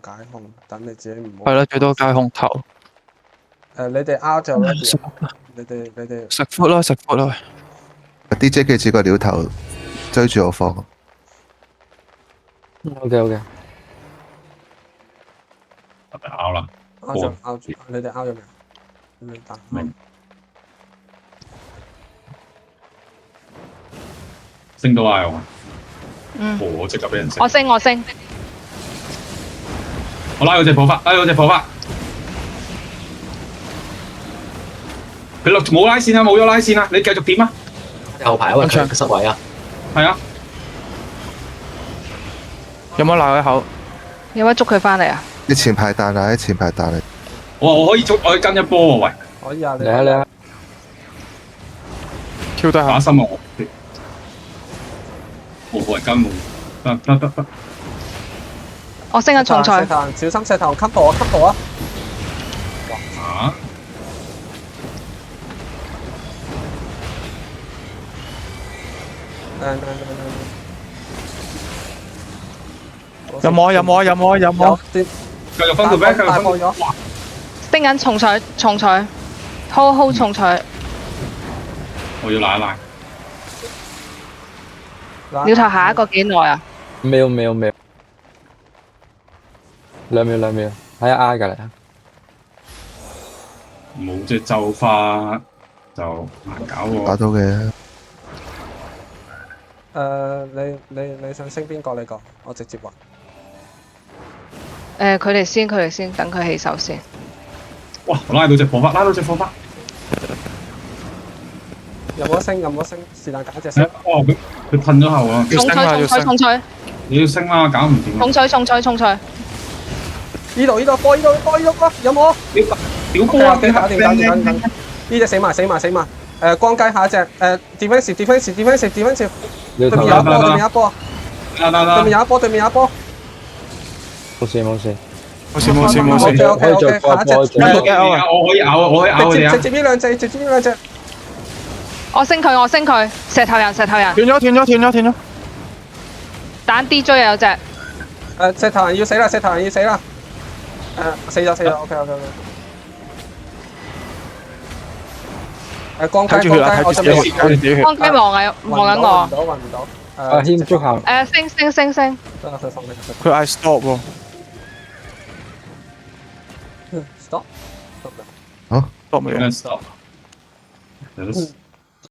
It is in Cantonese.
解控，等你自己唔好。係啦，最多解控頭。你哋 R 就 ready 啊！你哋食 food 啦，食 food 啦。DJ 記住個鳥頭追住我放。OK，係咪拗啦？ R 咗 R 咗，你哋 R 咗未？你哋打明。升到嗌我，我即刻俾人食。我升，我拉嗰隻火花，佢落冇拉線啊，冇咗拉線啊，你繼續點啊？後排因為佢失位啊。係啊。有冇鬧佢口？有冇捉佢翻嚟啊？你前排彈啊！前排彈你。我可以跟一波喎，喂！可以啊，嚟啊！跳低下。打心啊！冇人跟冇，得。我升緊重賽。小心石頭吸到啊！啊！有冇？繼續分條咩？繼續分咗。升緊重賽 ，hold 重賽。我要拉一拉。鳥頭下一個幾耐啊？秒2秒，睇下 R 㗎嚟啊！冇隻咒法就難搞喎。打到嘅。你想升邊個？你講，我直接話。佢哋先，等佢起手先。哇！我拉到隻火花。有冇升？是但揀一隻升。哦，佢褪咗後啊！重賽。你要升啦，搞唔掂。重賽。呢度波，有冇？屌波啊！搞掂。呢隻死埋。光雞下一隻defensive。對面有一波。對面有一波。冇事。OK，下一隻。我可以咬你啊！直接呢兩隻。我升佢，石頭人。斷咗。彈 D 追有隻。石頭人要死啦！死咗。OK。光雞，我準備。光雞望緊我。暈唔到。阿謙捉下。升。佢嗌 stop 喎。Stop。好。stop 未啊？ Stop。